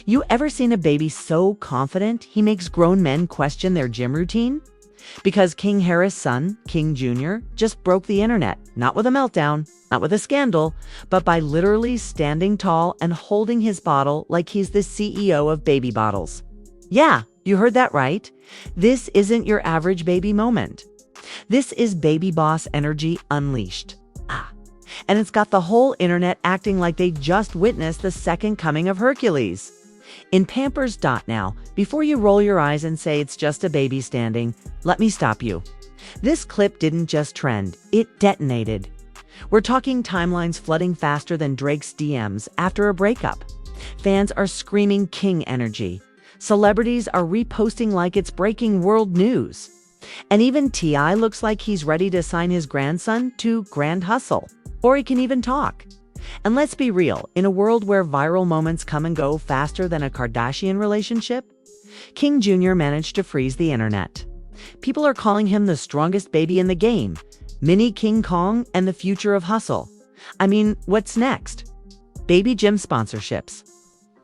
You ever seen a baby so confident he makes grown men question their gym routine? Because King Harris' son, King Jr., just broke the internet, not with a meltdown, not with a scandal, but by literally standing tall and holding his bottle like he's the CEO of baby bottles. Yeah, you heard that right. This isn't your average baby moment. This is baby boss energy unleashed. And it's got the whole internet acting like they just witnessed the second coming of Hercules. In Pampers. Now, before you roll your eyes and say it's just a baby standing, let me stop you. This clip didn't just trend, it detonated. We're talking timelines flooding faster than Drake's DMs after a breakup. Fans are screaming king energy. Celebrities are reposting like it's breaking world news. And even T.I. looks like he's ready to sign his grandson to Grand Hustle. Or he can even talk. And let's be real, in a world where viral moments come and go faster than a Kardashian relationship, King Jr. managed to freeze the internet. People are calling him the strongest baby in the game, mini King Kong and the future of hustle. I mean, what's next? Baby gym sponsorships,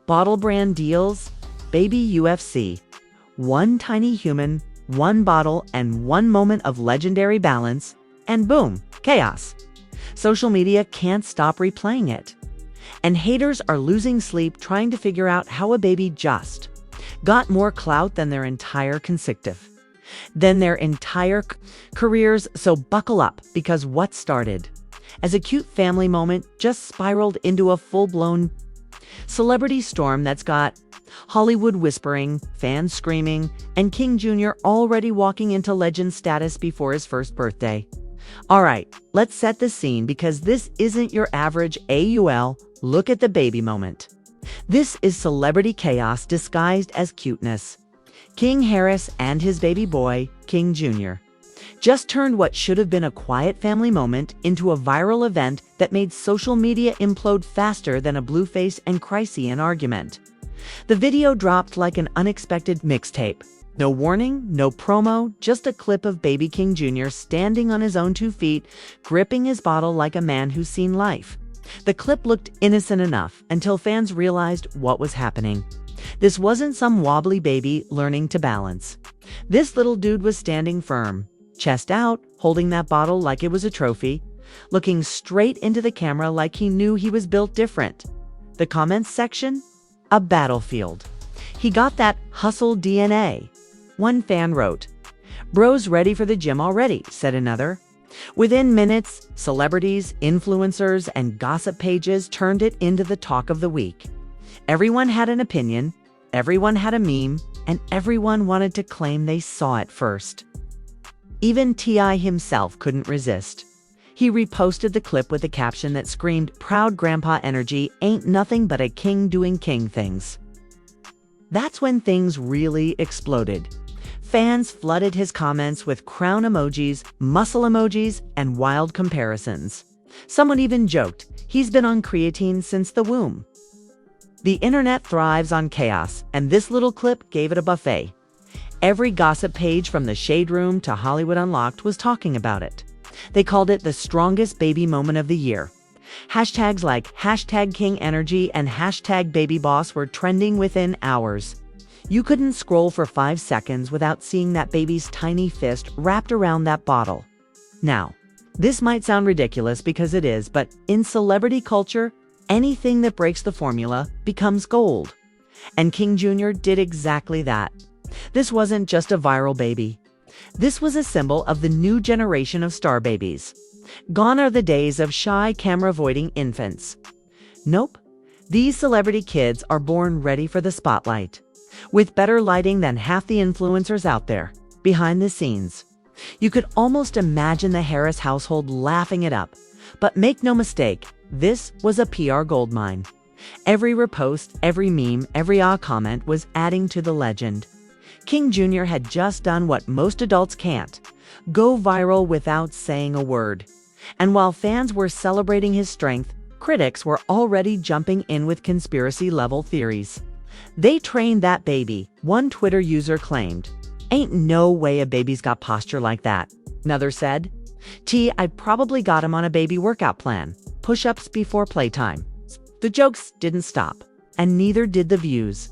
bottle brand deals, baby UFC, one tiny human, one bottle, and one moment of legendary balance, and boom, chaos. Social media can't stop replaying it. And haters are losing sleep trying to figure out how a baby just got more clout than their entire careers, so buckle up, because what started as a cute family moment just spiraled into a full-blown celebrity storm that's got Hollywood whispering, fans screaming, and King Jr. already walking into legend status before his first birthday. All right, let's set the scene, because this isn't your average AUL look at the baby moment. This is celebrity chaos disguised as cuteness. King Harris and his baby boy, King Jr., just turned what should have been a quiet family moment into a viral event that made social media implode faster than a Blueface and Chrysian argument. The video dropped like an unexpected mixtape. No warning, no promo, just a clip of baby King Jr. standing on his own 2 feet, gripping his bottle like a man who's seen life. The clip looked innocent enough until fans realized what was happening. This wasn't some wobbly baby learning to balance. This little dude was standing firm, chest out, holding that bottle like it was a trophy, looking straight into the camera like he knew he was built different. The comments section? A battlefield. He got that hustle DNA. One fan wrote, "Bro's ready for the gym already," said another. Within minutes, celebrities, influencers, and gossip pages turned it into the talk of the week. Everyone had an opinion, everyone had a meme, and everyone wanted to claim they saw it first. Even T.I. himself couldn't resist. He reposted the clip with a caption that screamed, "Proud grandpa energy, ain't nothing but a king doing king things." That's when things really exploded. Fans flooded his comments with crown emojis, muscle emojis, and wild comparisons. Someone even joked, he's been on creatine since the womb. The internet thrives on chaos, and this little clip gave it a buffet. Every gossip page from the Shade Room to Hollywood Unlocked was talking about it. They called it the strongest baby moment of the year. Hashtags like #KingEnergy and #BabyBoss were trending within hours. You couldn't scroll for 5 seconds without seeing that baby's tiny fist wrapped around that bottle. Now, this might sound ridiculous because it is, but in celebrity culture, anything that breaks the formula becomes gold. And King Jr. did exactly that. This wasn't just a viral baby. This was a symbol of the new generation of star babies. Gone are the days of shy, camera-avoiding infants. Nope. These celebrity kids are born ready for the spotlight, with better lighting than half the influencers out there. Behind the scenes, you could almost imagine the Harris household laughing it up. But make no mistake, this was a PR goldmine. Every repost, every meme, every comment was adding to the legend. King Jr. had just done what most adults can't: go viral without saying a word. And while fans were celebrating his strength, critics were already jumping in with conspiracy-level theories. They trained that baby, one Twitter user claimed. "Ain't no way a baby's got posture like that." Another said, "I probably got him on a baby workout plan, push-ups before playtime." The jokes didn't stop. and neither did the views.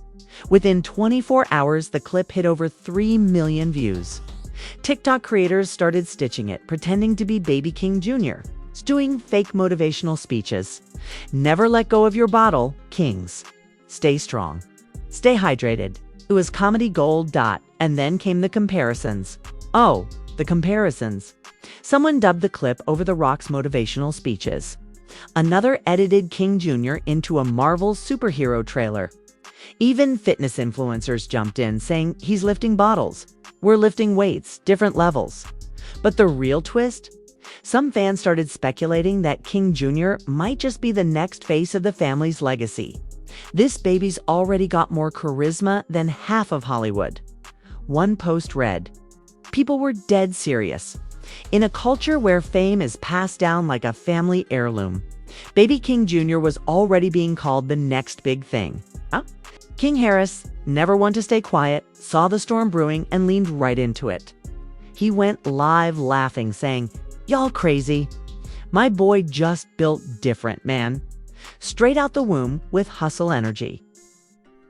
Within 24 hours, the clip hit over 3 million views. TikTok creators started stitching it, pretending to be Baby King Jr., doing fake motivational speeches. Never let go of your bottle, kings. Stay strong. Stay hydrated. It was comedy gold. And then came the comparisons. Oh, the comparisons. Someone dubbed the clip Over the Rock's motivational speeches. Another edited King Jr. into a Marvel superhero trailer. Even fitness influencers jumped in, saying he's lifting bottles. We're lifting weights, different levels. But the real twist? Some fans started speculating that King Jr. might just be the next face of the family's legacy. This baby's already got more charisma than half of Hollywood. One post read, "People were dead serious. In a culture where fame is passed down like a family heirloom, Baby King Jr. was already being called the next big thing." King Harris, never one to stay quiet, saw the storm brewing and leaned right into it. He went live laughing, saying, "Y'all crazy. My boy just built different, man." Straight out the womb with hustle energy.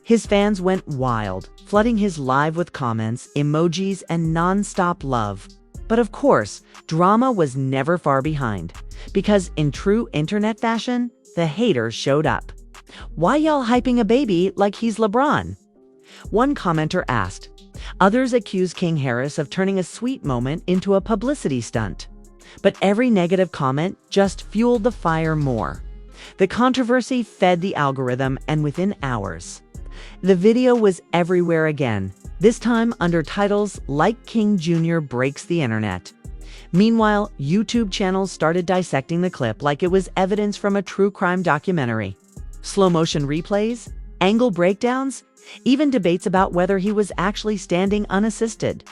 His fans went wild, flooding his live with comments, emojis, and non-stop love. But of course, drama was never far behind, because in true internet fashion, the haters showed up. "Why y'all hyping a baby like he's LeBron?" One commenter asked. Others accused King Harris of turning a sweet moment into a publicity stunt. But every negative comment just fueled the fire more. The controversy fed the algorithm, and within hours, the video was everywhere again, this time under titles like "King Jr. Breaks the Internet." Meanwhile, YouTube channels started dissecting the clip like it was evidence from a true crime documentary. Slow-motion replays, angle breakdowns, even debates about whether he was actually standing unassisted.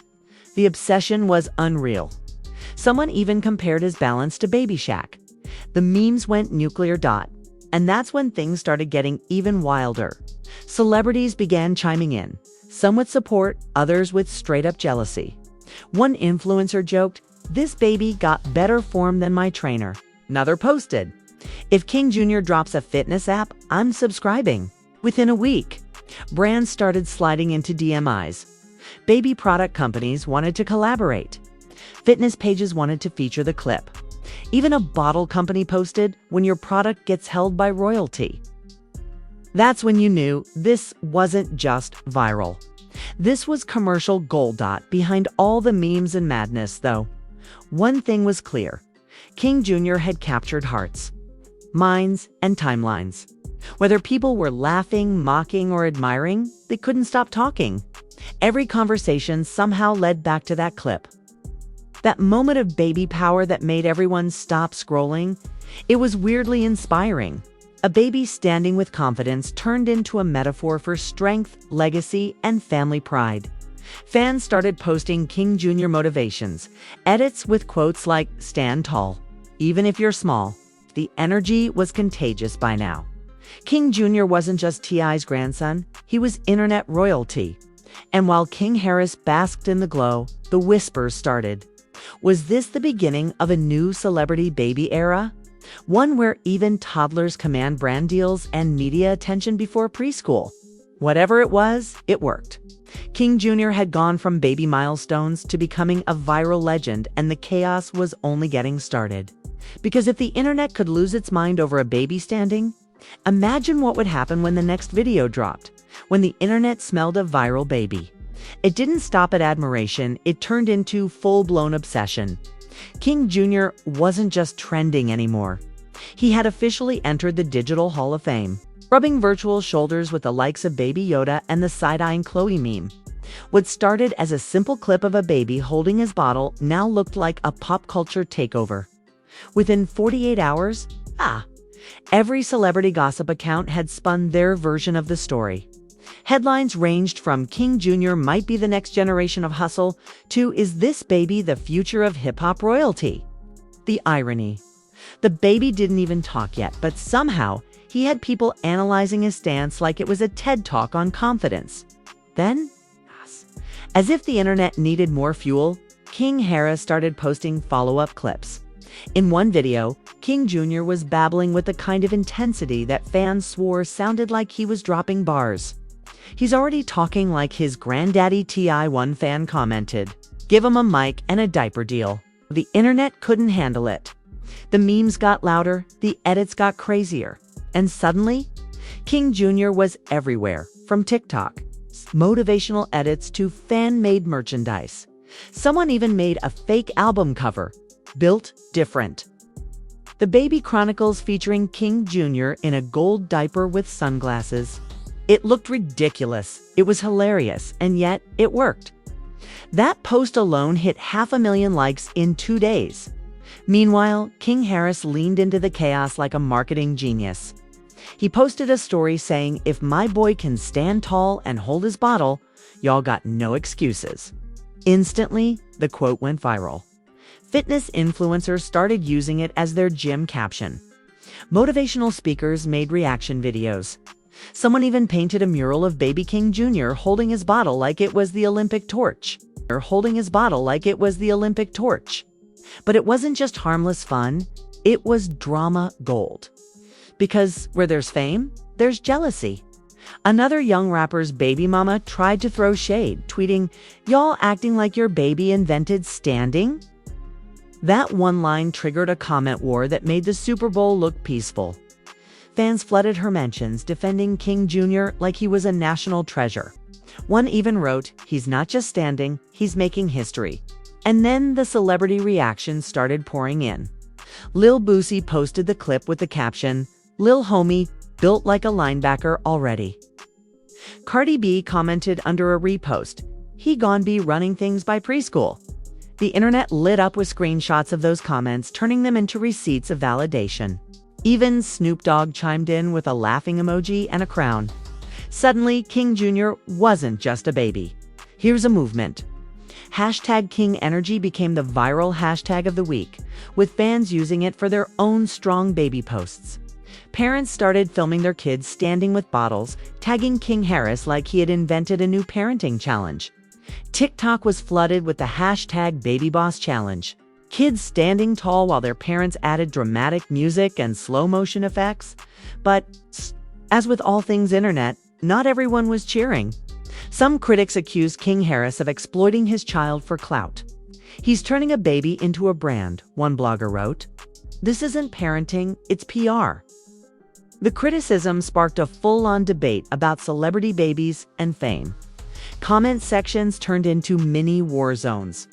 The obsession was unreal. Someone even compared his balance to Baby Shaq. The memes went nuclear. And that's when things started getting even wilder. Celebrities began chiming in, some with support, others with straight-up jealousy. One influencer joked, "This baby got better form than my trainer." Another posted, "If King Jr. drops a fitness app, I'm subscribing." Within a week, brands started sliding into DMIs. Baby product companies wanted to collaborate. Fitness pages wanted to feature the clip. Even a bottle company posted, "When your product gets held by royalty." That's when you knew this wasn't just viral. This was commercial gold. Behind all the memes and madness, though, one thing was clear. King Jr. had captured hearts, minds, and timelines. Whether people were laughing, mocking, or admiring, they couldn't stop talking. Every conversation somehow led back to that clip. That moment of baby power that made everyone stop scrolling, it was weirdly inspiring. A baby standing with confidence turned into a metaphor for strength, legacy, and family pride. Fans started posting King Jr. motivations, edits with quotes like, "Stand tall, even if you're small." The energy was contagious by now. King Jr. wasn't just T.I.'s grandson, he was internet royalty. And while King Harris basked in the glow, the whispers started. Was this the beginning of a new celebrity baby era? One where even toddlers command brand deals and media attention before preschool? Whatever it was, it worked. King Jr. had gone from baby milestones to becoming a viral legend, and the chaos was only getting started. Because if the internet could lose its mind over a baby standing, imagine what would happen when the next video dropped, when the internet smelled a viral baby. It didn't stop at admiration, it turned into full-blown obsession. King Jr. wasn't just trending anymore. He had officially entered the Digital Hall of Fame, rubbing virtual shoulders with the likes of Baby Yoda and the side-eyeing Chloe meme. What started as a simple clip of a baby holding his bottle now looked like a pop culture takeover. Within 48 hours, every celebrity gossip account had spun their version of the story. Headlines ranged from "King Jr. might be the next generation of hustle" to "Is this baby the future of hip-hop royalty?" The irony. The baby didn't even talk yet, but somehow he had people analyzing his stance like it was a TED Talk on confidence. Then, as if the internet needed more fuel, King Harris started posting follow-up clips. In one video, King Jr. was babbling with the kind of intensity that fans swore sounded like he was dropping bars. "He's already talking like his granddaddy T.I." one fan commented. "Give him a mic and a diaper deal." The internet couldn't handle it. The memes got louder, the edits got crazier, and suddenly, King Jr. was everywhere, from TikTok, motivational edits to fan-made merchandise. Someone even made a fake album cover, built different. The Baby Chronicles featuring King Jr. in a gold diaper with sunglasses. It looked ridiculous, it was hilarious, and yet it worked. That post alone hit 500,000 likes in 2 days. Meanwhile, King Harris leaned into the chaos like a marketing genius. He posted a story saying, "If my boy can stand tall and hold his bottle, y'all got no excuses." Instantly, the quote went viral. Fitness influencers started using it as their gym caption. Motivational speakers made reaction videos. Someone even painted a mural of baby King Jr. holding his bottle like it was the Olympic torch. But it wasn't just harmless fun, it was drama gold. Because where there's fame, there's jealousy. Another young rapper's baby mama tried to throw shade, tweeting, "Y'all acting like your baby invented standing?" That one line triggered a comment war that made the Super Bowl look peaceful. Fans flooded her mentions, defending King Jr. like he was a national treasure. One even wrote, "He's not just standing, he's making history." And then the celebrity reactions started pouring in. Lil Boosie posted the clip with the caption, "Lil homie, built like a linebacker already." Cardi B commented under a repost, "He gon' be running things by preschool." The internet lit up with screenshots of those comments, turning them into receipts of validation. Even Snoop Dogg chimed in with a laughing emoji and a crown. Suddenly, King Jr. wasn't just a baby. Here's a movement. Hashtag King Energy became the viral hashtag of the week, with fans using it for their own strong baby posts. Parents started filming their kids standing with bottles, tagging King Harris like he had invented a new parenting challenge. TikTok was flooded with the hashtag BabyBossChallenge. Kids standing tall while their parents added dramatic music and slow-motion effects. But, as with all things internet, not everyone was cheering. Some critics accused King Harris of exploiting his child for clout. "He's turning a baby into a brand," one blogger wrote. "This isn't parenting, it's PR." The criticism sparked a full-on debate about celebrity babies and fame. Comment sections turned into mini war zones.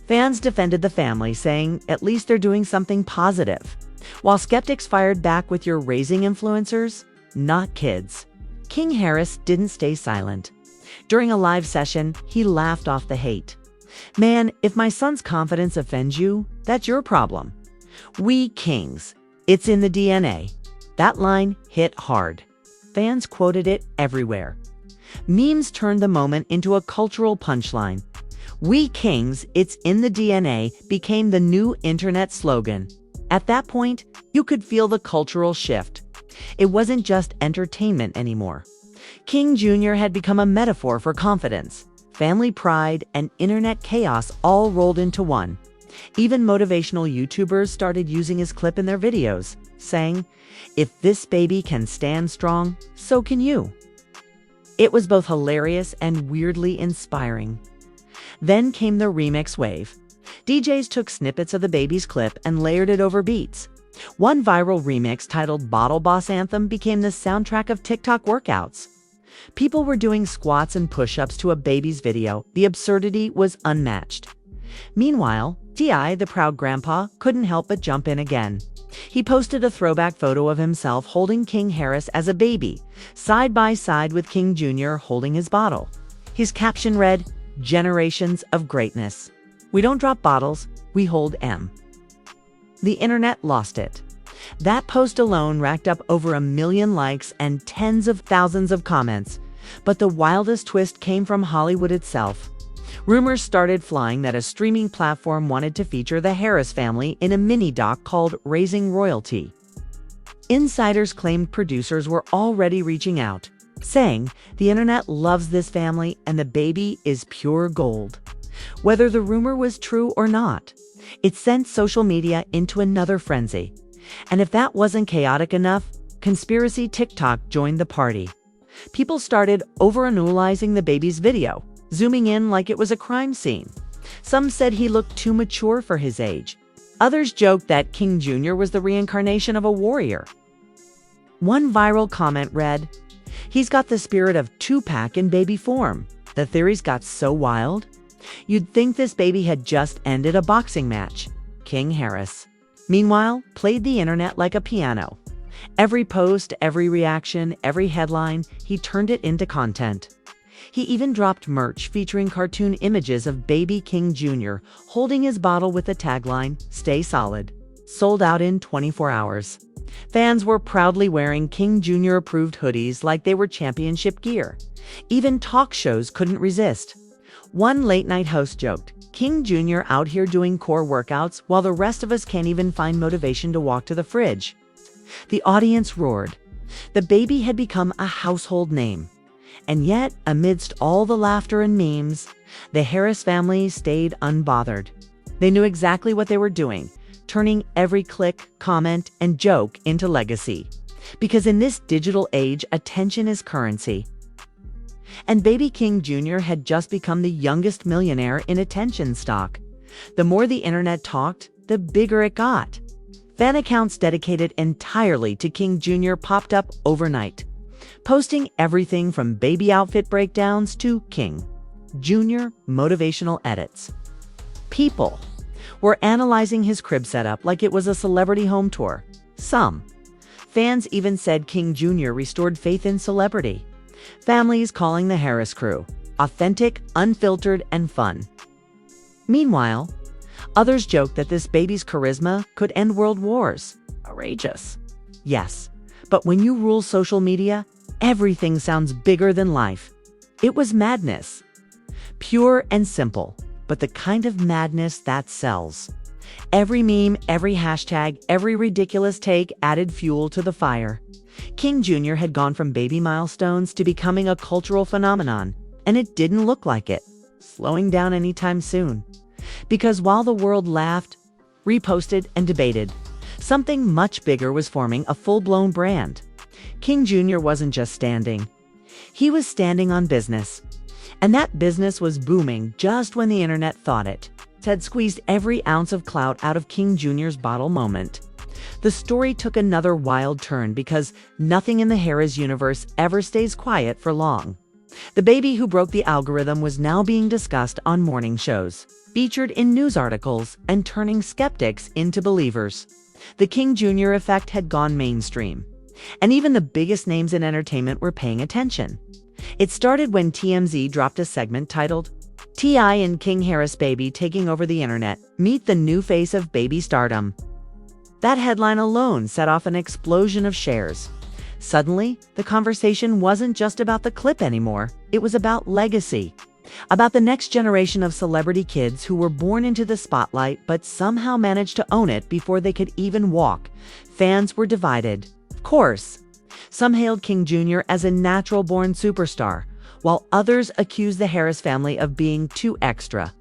Fans defended the family, saying, "At least they're doing something positive," while skeptics fired back with, "You're raising influencers, not kids." King Harris didn't stay silent. During a live session, he laughed off the hate. "Man, if my son's confidence offends you, that's your problem. We kings, it's in the DNA." That line hit hard. Fans quoted it everywhere. Memes turned the moment into a cultural punchline. "We kings, it's in the DNA" became the new internet slogan. At that point, you could feel the cultural shift. It wasn't just entertainment anymore. King Jr. had become a metaphor for confidence, family pride, and internet chaos all rolled into one. Even motivational YouTubers started using his clip in their videos, saying, "If this baby can stand strong, so can you." It was both hilarious and weirdly inspiring. Then came the remix wave. DJs took snippets of the baby's clip and layered it over beats. One viral remix titled "Bottle Boss Anthem" became the soundtrack of TikTok workouts. People were doing squats and push-ups to a baby's video. The absurdity was unmatched. Meanwhile, T.I., the proud grandpa, couldn't help but jump in again. He posted a throwback photo of himself holding King Harris as a baby, side by side with King Jr. holding his bottle. His caption read, "Generations of greatness. We don't drop bottles, we hold M." The internet lost it. That post alone racked up over 1 million likes and tens of thousands of comments. But the wildest twist came from Hollywood itself. Rumors started flying that a streaming platform wanted to feature the Harris family in a mini-doc called Raising Royalty. Insiders claimed producers were already reaching out, saying, "The internet loves this family and the baby is pure gold." Whether the rumor was true or not, it sent social media into another frenzy. And if that wasn't chaotic enough, conspiracy TikTok joined the party. People started overanalyzing the baby's video, zooming in like it was a crime scene. Some said he looked too mature for his age. Others joked that King Jr. was the reincarnation of a warrior. One viral comment read, "He's got the spirit of Tupac in baby form." The theories got so wild, you'd think this baby had just ended a boxing match. King Harris, meanwhile, played the internet like a piano. Every post, every reaction, every headline, he turned it into content. He even dropped merch featuring cartoon images of baby King Jr. holding his bottle with the tagline, "Stay solid." Sold out in 24 hours. Fans were proudly wearing King Jr. approved hoodies like they were championship gear. Even talk shows couldn't resist. One late-night host joked, "King Jr. out here doing core workouts while the rest of us can't even find motivation to walk to the fridge." The audience roared. The baby had become a household name. And yet, amidst all the laughter and memes, the Harris family stayed unbothered. They knew exactly what they were doing, turning every click, comment, and joke into legacy. Because in this digital age, attention is currency. And baby King Jr. had just become the youngest millionaire in attention stock. The more the internet talked, the bigger it got. Fan accounts dedicated entirely to King Jr. popped up overnight, posting everything from baby outfit breakdowns to King Jr. motivational edits. People were analyzing his crib setup like it was a celebrity home tour. Some fans even said King Jr. restored faith in celebrity. Families calling the Harris crew authentic, unfiltered, and fun. Meanwhile, others joked that this baby's charisma could end world wars. Outrageous. Yes, but when you rule social media, everything sounds bigger than life. It was madness. Pure and simple, but the kind of madness that sells. Every meme, every hashtag, every ridiculous take added fuel to the fire. King Jr. had gone from baby milestones to becoming a cultural phenomenon, and it didn't look like it slowing down anytime soon. Because while the world laughed, reposted, and debated, something much bigger was forming, a full-blown brand. King Jr. wasn't just standing. He was standing on business. And that business was booming just when the internet thought it had squeezed every ounce of clout out of King Jr.'s bottle moment. The story took another wild turn because nothing in the Harris universe ever stays quiet for long. The baby who broke the algorithm was now being discussed on morning shows, featured in news articles, and turning skeptics into believers. The King Jr. effect had gone mainstream, and even the biggest names in entertainment were paying attention. It started when TMZ dropped a segment titled, "T.I. and King Harris Baby Taking Over the Internet, Meet the New Face of Baby Stardom." That headline alone set off an explosion of shares. Suddenly, the conversation wasn't just about the clip anymore. It was about legacy. About the next generation of celebrity kids who were born into the spotlight but somehow managed to own it before they could even walk. Fans were divided. Of course, some hailed King Jr. as a natural-born superstar, while others accused the Harris family of being too extra.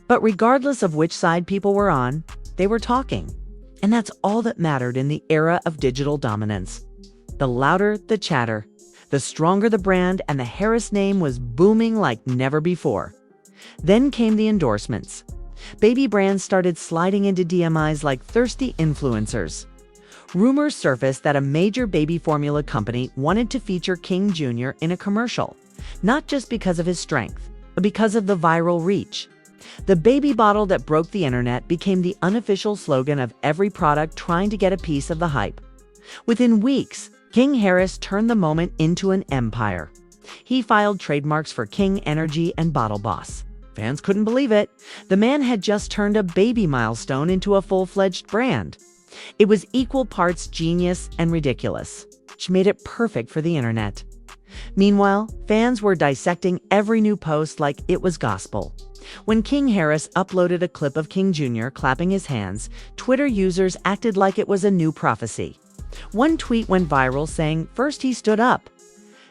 But regardless of which side people were on, they were talking. And that's all that mattered in the era of digital dominance. The louder the chatter, the stronger the brand, and the Harris name was booming like never before. Then came the endorsements. Baby brands started sliding into DMIs like thirsty influencers. Rumors surfaced that a major baby formula company wanted to feature King Jr. in a commercial, not just because of his strength, but because of the viral reach. The baby bottle that broke the internet became the unofficial slogan of every product trying to get a piece of the hype. Within weeks, King Harris turned the moment into an empire. He filed trademarks for King Energy and Bottle Boss. Fans couldn't believe it. The man had just turned a baby milestone into a full-fledged brand. It was equal parts genius and ridiculous, which made it perfect for the internet. Meanwhile, fans were dissecting every new post like it was gospel. When King Harris uploaded a clip of King Jr. clapping his hands, Twitter users acted like it was a new prophecy. One tweet went viral saying, "First he stood up.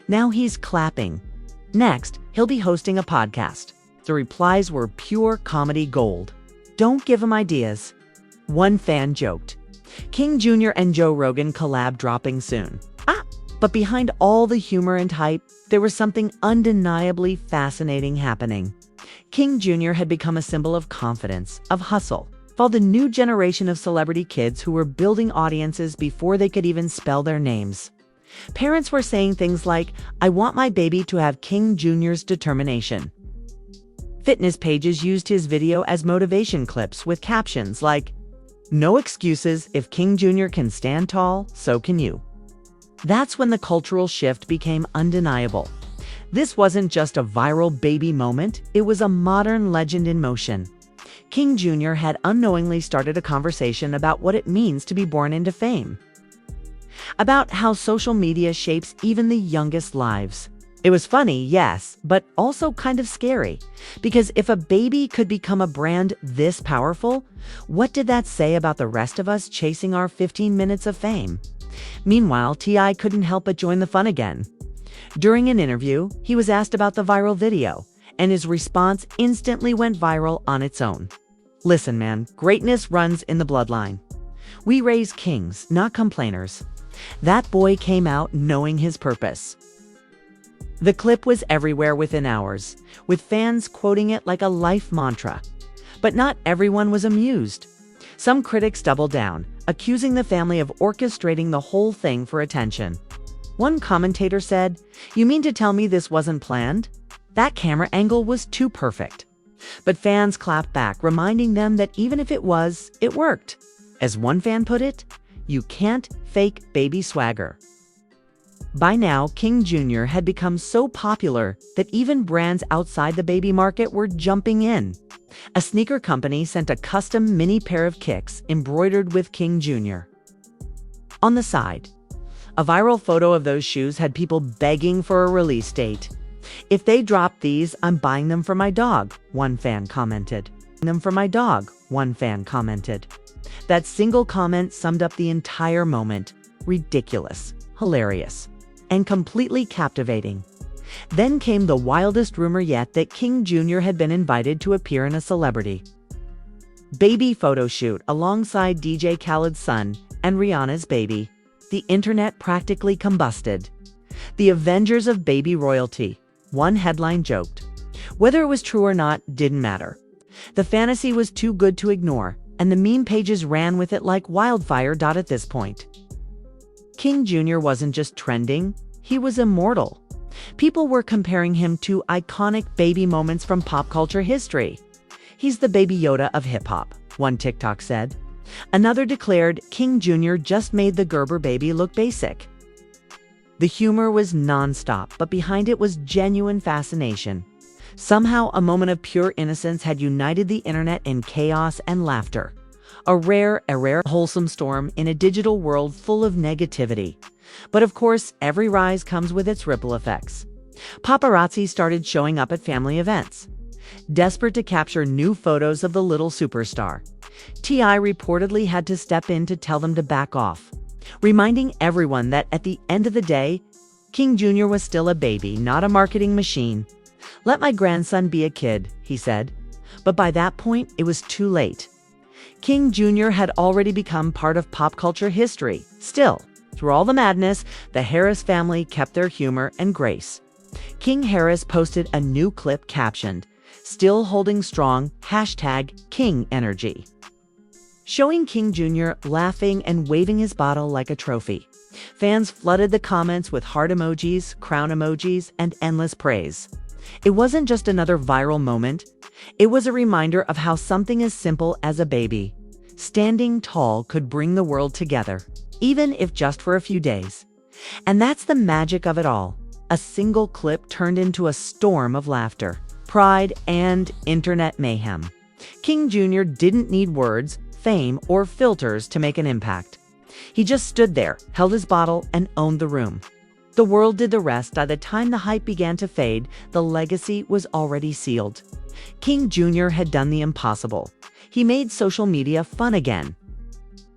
Now he's clapping. Next, he'll be hosting a podcast." The replies were pure comedy gold. Don't give him ideas. One fan joked, King Jr. and Joe Rogan collab dropping soon. But behind all the humor and hype, there was something undeniably fascinating happening. King Jr. had become a symbol of confidence, of hustle, for the new generation of celebrity kids who were building audiences before they could even spell their names. Parents were saying things like, I want my baby to have King Jr.'s determination. Fitness pages used his video as motivation clips with captions like, no excuses, if King Jr. can stand tall, so can you. That's when the cultural shift became undeniable. This wasn't just a viral baby moment, it was a modern legend in motion. King Jr. had unknowingly started a conversation about what it means to be born into fame. About how social media shapes even the youngest lives. It was funny, yes, but also kind of scary. Because if a baby could become a brand this powerful, what did that say about the rest of us chasing our 15 minutes of fame? Meanwhile, T.I. couldn't help but join the fun again. During an interview, he was asked about the viral video, and his response instantly went viral on its own. Listen, man, greatness runs in the bloodline. We raise kings, not complainers. That boy came out knowing his purpose. The clip was everywhere within hours, with fans quoting it like a life mantra. But not everyone was amused. Some critics doubled down, accusing the family of orchestrating the whole thing for attention. One commentator said, "You mean to tell me this wasn't planned? That camera angle was too perfect." But fans clapped back, reminding them that even if it was, it worked. As one fan put it, you can't fake baby swagger. By now, King Jr. had become so popular that even brands outside the baby market were jumping in. A sneaker company sent a custom mini pair of kicks embroidered with King Jr. On the side, a viral photo of those shoes had people begging for a release date. "If they drop these, I'm buying them for my dog," one fan commented. That single comment summed up the entire moment. Ridiculous, hilarious, and completely captivating. Then came the wildest rumor yet that King Jr. had been invited to appear in a celebrity baby photo shoot alongside DJ Khaled's son and Rihanna's baby. The internet practically combusted. The Avengers of baby royalty, one headline joked. Whether it was true or not didn't matter. The fantasy was too good to ignore, and the meme pages ran with it like wildfire. At this point, King Jr. wasn't just trending, he was immortal. People were comparing him to iconic baby moments from pop culture history. He's the Baby Yoda of hip-hop, one TikTok said. Another declared King Jr. just made the Gerber baby look basic. The humor was non-stop, but behind it was genuine fascination. Somehow, a moment of pure innocence had united the internet in chaos and laughter. A rare, wholesome storm in a digital world full of negativity. But of course, every rise comes with its ripple effects. Paparazzi started showing up at family events, desperate to capture new photos of the little superstar. T.I. reportedly had to step in to tell them to back off, reminding everyone that at the end of the day, King Jr. was still a baby, not a marketing machine. "Let my grandson be a kid," he said. But by that point, it was too late. King Jr. had already become part of pop culture history. Still, through all the madness, the Harris family kept their humor and grace. King Harris posted a new clip captioned, "Still holding strong, #King Energy," showing King Jr. laughing and waving his bottle like a trophy. Fans flooded the comments with heart emojis, crown emojis, and endless praise. It wasn't just another viral moment. It was a reminder of how something as simple as a baby standing tall could bring the world together, even if just for a few days. And that's the magic of it all. A single clip turned into a storm of laughter, pride, and internet mayhem. King Jr. didn't need words, fame, or filters to make an impact. He just stood there, held his bottle, and owned the room. The world did the rest. By the time the hype began to fade, the legacy was already sealed. King Jr. had done the impossible. He made social media fun again.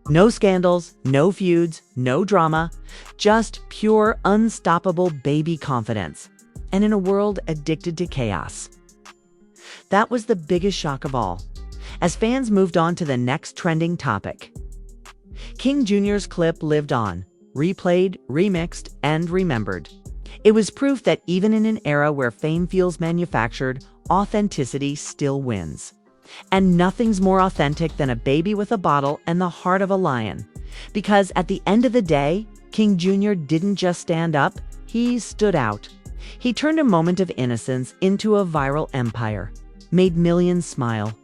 No scandals, no feuds, no drama, just pure, unstoppable baby confidence. And in a world addicted to chaos, that was the biggest shock of all, as fans moved on to the next trending topic. King Jr.'s clip lived on, replayed, remixed, and remembered. It was proof that even in an era where fame feels manufactured, authenticity still wins. And nothing's more authentic than a baby with a bottle and the heart of a lion. Because at the end of the day, King Jr. didn't just stand up, he stood out. He turned a moment of innocence into a viral empire, made millions smile,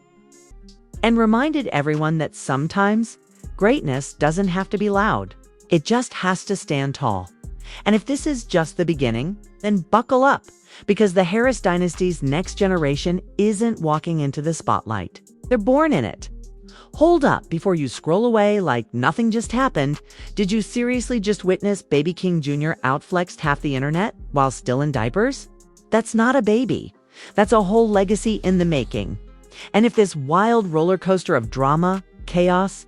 and reminded everyone that sometimes greatness doesn't have to be loud. It just has to stand tall. And if this is just the beginning, then buckle up, because the Harris dynasty's next generation isn't walking into the spotlight. They're born in it. Hold up before you scroll away like nothing just happened. Did you seriously just witness baby King Jr. outflexed half the internet while still in diapers? That's not a baby. That's a whole legacy in the making. And if this wild roller coaster of drama, chaos,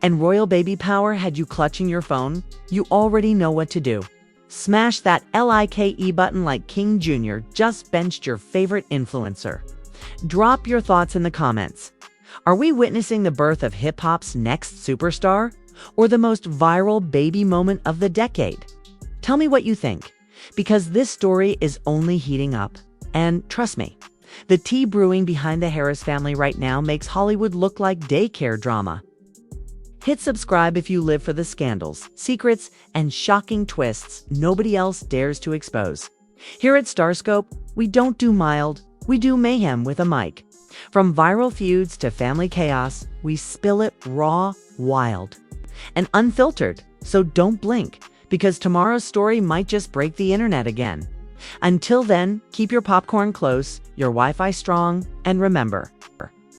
and royal baby power had you clutching your phone, you already know what to do. Smash that like button like King Jr. just benched your favorite influencer. Drop your thoughts in the comments. Are we witnessing the birth of hip-hop's next superstar, or the most viral baby moment of the decade? Tell me what you think, because this story is only heating up. And trust me, the tea brewing behind the Harris family right now makes Hollywood look like daycare drama. Hit subscribe if you live for the scandals, secrets, and shocking twists nobody else dares to expose. Here at Starscope, we don't do mild, we do mayhem with a mic. From viral feuds to family chaos, we spill it raw, wild, and unfiltered. So don't blink, because tomorrow's story might just break the internet again. Until then, keep your popcorn close, your Wi-Fi strong, and remember,